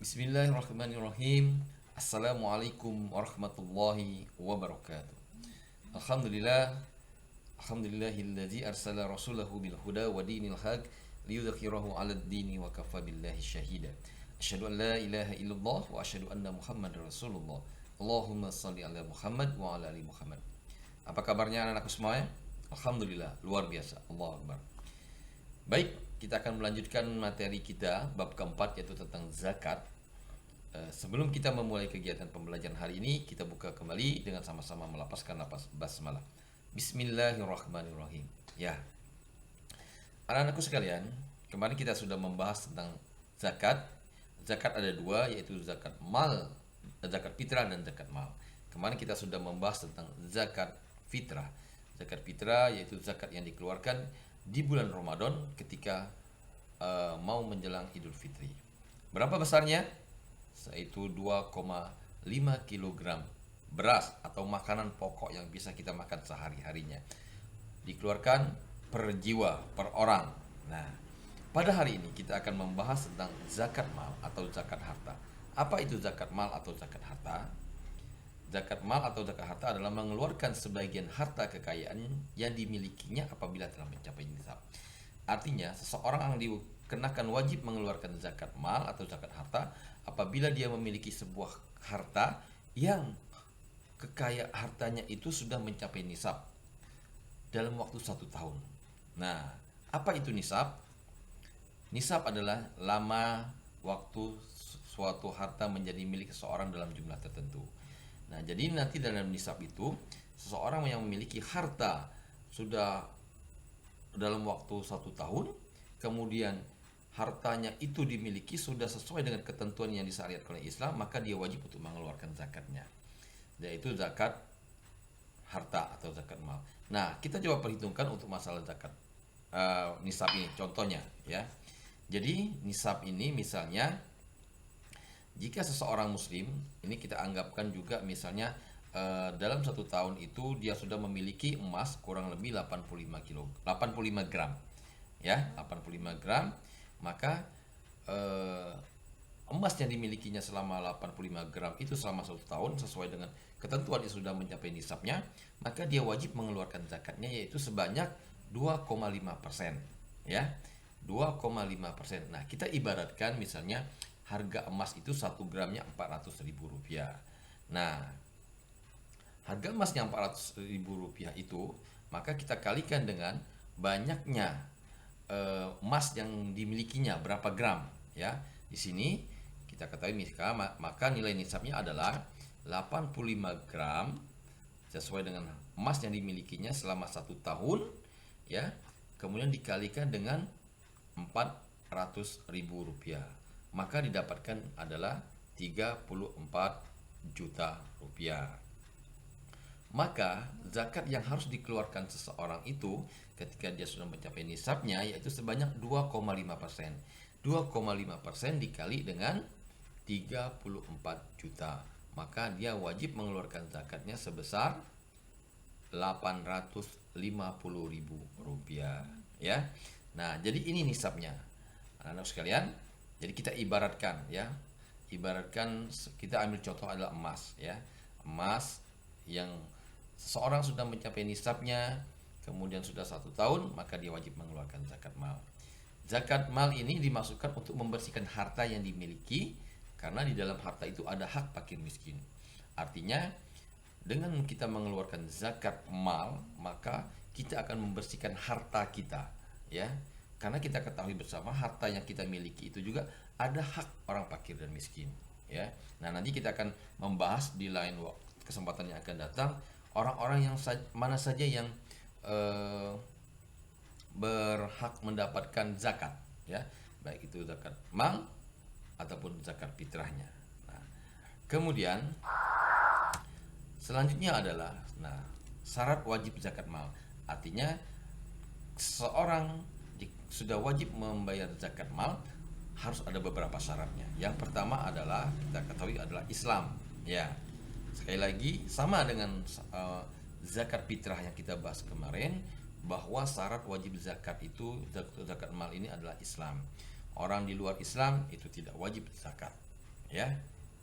Bismillahirrahmanirrahim. Assalamualaikum warahmatullahi wabarakatuh. Alhamdulillah. Alhamdulillahilladzi arsala rasulahu bil huda wa dinil haq liyudhhirahu 'alad dini wa kafa billahi syahida. Asyhadu an la ilaha illallah wa asyhadu anna Muhammadar Rasulullah. Allahumma shalli ala Muhammad wa ala ali Muhammad. Apa kabarnya anak-anakku semuanya? Alhamdulillah, luar biasa. Allahu Akbar. Baik, kita akan melanjutkan materi kita bab keempat, yaitu tentang zakat. Sebelum kita memulai kegiatan pembelajaran hari ini, kita buka kembali dengan sama-sama melapaskan lapas basmalah. Bismillahirrahmanirrahim. Ya, anak-anakku sekalian, kemarin kita sudah membahas tentang zakat. Zakat ada dua, yaitu zakat mal, zakat fitrah dan zakat mal. Kemarin kita sudah membahas tentang zakat fitrah. Zakat fitrah yaitu zakat yang dikeluarkan di bulan Ramadan ketika mau menjelang Idul Fitri. Berapa besarnya? Yaitu 2,5 kg beras atau makanan pokok yang bisa kita makan sehari-harinya. Dikeluarkan per jiwa, per orang. Nah, pada hari ini kita akan membahas tentang zakat mal atau zakat harta. Apa itu zakat mal atau zakat harta? Zakat mal atau zakat harta adalah mengeluarkan sebagian harta kekayaan yang dimilikinya apabila telah mencapai nisab. Artinya, seseorang yang dikenakan wajib mengeluarkan zakat mal atau zakat harta apabila dia memiliki sebuah harta yang kekayaan hartanya itu sudah mencapai nisab dalam waktu 1 tahun. Nah, apa itu nisab? Nisab adalah lama waktu suatu harta menjadi milik seseorang dalam jumlah tertentu. Nah, jadi nanti dalam nisab itu, seseorang yang memiliki harta sudah dalam waktu 1 tahun, kemudian hartanya itu dimiliki sudah sesuai dengan ketentuan yang disyariatkan oleh Islam, maka dia wajib untuk mengeluarkan zakatnya, yaitu zakat harta atau zakat mal. Nah, kita coba perhitungkan untuk masalah zakat nisab ini, contohnya ya. Jadi nisab ini misalnya, jika seseorang muslim, ini kita anggapkan juga misalnya dalam 1 tahun itu dia sudah memiliki emas kurang lebih 85 gram. Ya, 85 gram, maka emas yang dimilikinya selama 85 gram itu selama 1 tahun sesuai dengan ketentuan yang sudah mencapai nisabnya, maka dia wajib mengeluarkan zakatnya, yaitu sebanyak 2,5%. Ya, 2,5%. Nah, kita ibaratkan misalnya harga emas itu 1 gramnya Rp400.000. Nah, harga emasnya Rp400.000 itu, maka kita kalikan dengan banyaknya emas yang dimilikinya berapa gram ya. Di sini kita ketahui maka nilai nisabnya adalah 85 gram sesuai dengan emas yang dimilikinya selama 1 tahun ya. Kemudian dikalikan dengan Rp400.000, maka didapatkan adalah Rp34 juta. Maka zakat yang harus dikeluarkan seseorang itu ketika dia sudah mencapai nisabnya yaitu sebanyak 2,5%. 2,5% dikali dengan 34 juta. Maka dia wajib mengeluarkan zakatnya sebesar Rp850.000 ya. Nah, jadi ini nisabnya. Anak-anak sekalian, jadi kita ibaratkan ya. Ibaratkan kita ambil contoh adalah emas ya. Emas yang seseorang sudah mencapai nisabnya, kemudian sudah 1 tahun, maka dia wajib mengeluarkan zakat mal. Zakat mal ini dimaksudkan untuk membersihkan harta yang dimiliki, karena di dalam harta itu ada hak fakir miskin. Artinya, dengan kita mengeluarkan zakat mal, maka kita akan membersihkan harta kita, ya. Karena kita ketahui bersama harta yang kita miliki itu juga ada hak orang fakir dan miskin, ya. Nah, nanti kita akan membahas di lain kesempatan yang akan datang orang-orang yang mana saja yang berhak mendapatkan zakat, ya, baik itu zakat mal ataupun zakat fitrahnya. Nah, kemudian selanjutnya adalah syarat wajib zakat mal. Artinya seorang sudah wajib membayar zakat mal, harus ada beberapa syaratnya. Yang pertama adalah kita ketahui adalah Islam, ya. Sekali lagi sama dengan zakat fitrah yang kita bahas kemarin, bahwa syarat wajib zakat itu, zakat mal ini adalah Islam. Orang di luar Islam itu tidak wajib zakat, ya.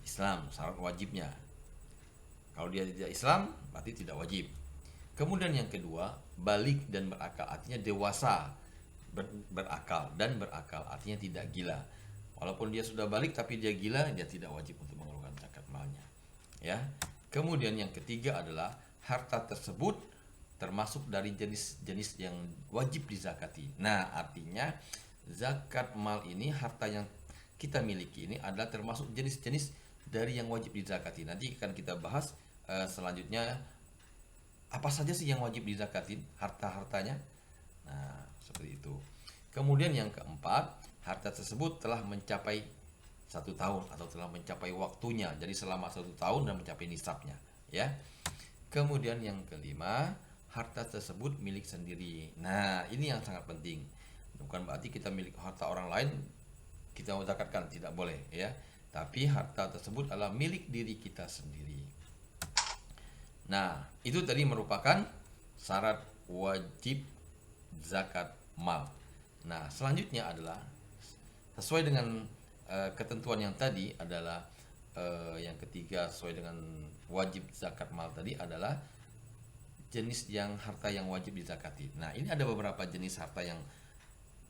Islam syarat wajibnya. Kalau dia tidak Islam berarti tidak wajib. Kemudian yang kedua, balik dan berakal, artinya dewasa, berakal, dan berakal artinya tidak gila. Walaupun dia sudah balik tapi dia gila, dia tidak wajib untuk mengeluarkan zakat malnya. Ya. Kemudian yang ketiga adalah harta tersebut termasuk dari jenis-jenis yang wajib dizakati. Nah, artinya zakat mal ini, harta yang kita miliki ini adalah termasuk jenis-jenis dari yang wajib dizakati. Nanti akan kita bahas selanjutnya apa saja sih yang wajib dizakatin, harta-hartanya. Nah, seperti itu. Kemudian yang keempat, harta tersebut telah mencapai 1 tahun atau telah mencapai waktunya. Jadi selama 1 tahun dan mencapai nisabnya, ya. Kemudian yang kelima, harta tersebut milik sendiri. Nah, ini yang sangat penting. Bukan berarti kita milik harta orang lain kita mau zakatkan, tidak boleh, ya. Tapi harta tersebut adalah milik diri kita sendiri. Nah, itu tadi merupakan syarat wajib zakat mal. Nah, selanjutnya adalah sesuai dengan ketentuan yang tadi adalah yang ketiga, sesuai dengan wajib zakat mal tadi adalah jenis yang harta yang wajib dizakati. Nah, ini ada beberapa jenis harta yang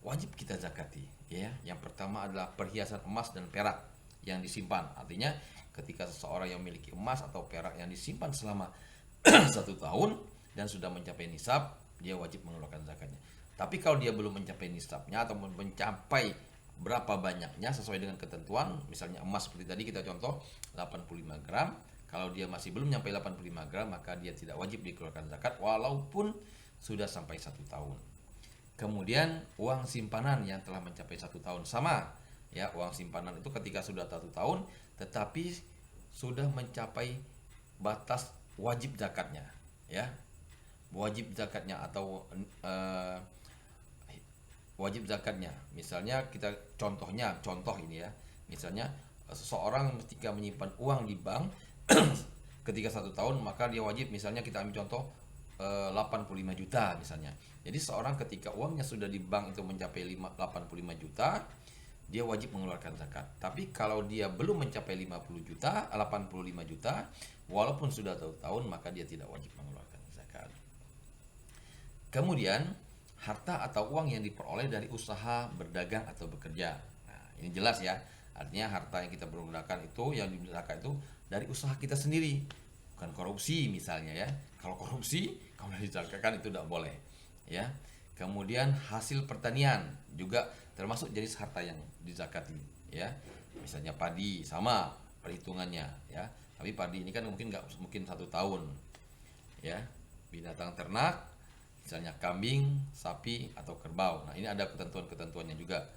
wajib kita zakati, ya. Yang pertama adalah perhiasan emas dan perak yang disimpan. Artinya ketika seseorang yang memiliki emas atau perak yang disimpan selama 1 tahun dan sudah mencapai nisab, dia wajib mengeluarkan zakatnya. Tapi kalau dia belum mencapai nisabnya atau mencapai berapa banyaknya sesuai dengan ketentuan, misalnya emas seperti tadi kita contoh 85 gram, kalau dia masih belum sampai 85 gram maka dia tidak wajib dikeluarkan zakat walaupun sudah sampai 1 tahun. Kemudian uang simpanan yang telah mencapai 1 tahun, sama, ya. Uang simpanan itu ketika sudah 1 tahun tetapi sudah mencapai batas wajib zakatnya, ya. Wajib zakatnya atau wajib zakatnya, misalnya kita contoh ini, ya. Misalnya seseorang ketika menyimpan uang di bank ketika 1 tahun maka dia wajib, misalnya kita ambil contoh 85 juta misalnya. Jadi seorang ketika uangnya sudah di bank itu mencapai 85 juta, dia wajib mengeluarkan zakat. Tapi kalau dia belum mencapai 85 juta, walaupun sudah 1 tahun, maka dia tidak wajib mengeluarkan zakat. Kemudian, harta atau uang yang diperoleh dari usaha, berdagang atau bekerja. Nah, ini jelas, ya. Artinya harta yang kita pergunakan itu, yang zakat itu dari usaha kita sendiri, bukan korupsi misalnya, ya. Kalau korupsi, kalau dizakatkan itu tidak boleh, ya. Kemudian hasil pertanian juga termasuk jenis harta yang dizakati, ya. Misalnya padi, sama perhitungannya, ya. Tapi padi ini kan mungkin 1 tahun, ya. Binatang ternak, misalnya kambing, sapi atau kerbau. Nah, ini ada ketentuan-ketentuannya juga.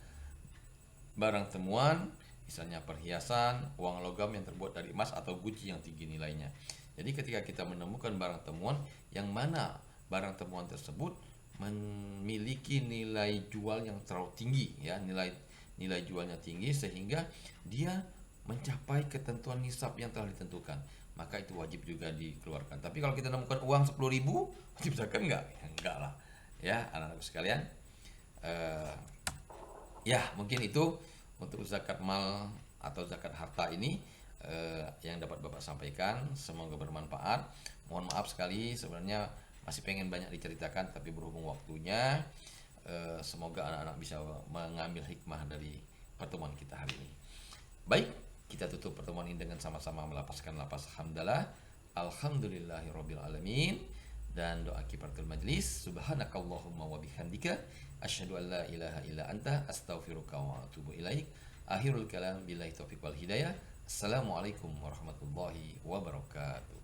Barang temuan, misalnya perhiasan, uang logam yang terbuat dari emas atau guci yang tinggi nilainya. Jadi ketika kita menemukan barang temuan yang mana barang temuan tersebut memiliki nilai jual yang terlalu tinggi, ya, nilai jualnya tinggi sehingga dia mencapai ketentuan nisab yang telah ditentukan, maka itu wajib juga dikeluarkan. Tapi kalau kita menemukan uang 10.000, wajib zakat enggak? Ya, enggak lah, ya, anak-anak sekalian. Ya, mungkin itu untuk zakat mal atau zakat harta ini yang dapat Bapak sampaikan. Semoga bermanfaat. Mohon maaf sekali, sebenarnya masih pengen banyak diceritakan tapi berhubung waktunya, semoga anak-anak bisa mengambil hikmah dari pertemuan kita hari ini. Baik, kita tutup pertemuan ini dengan sama-sama melapaskan lapas hamdalah, alhamdulillahirabbil alamin, dan doa kifaratul majlis, subhanakallahumma wa bihamdika asyhadu an la ilaha illa anta astaghfiruka wa atubu ilaik. Akhirul kalam billahi taufiq wal hidayah. Assalamualaikum warahmatullahi wabarakatuh.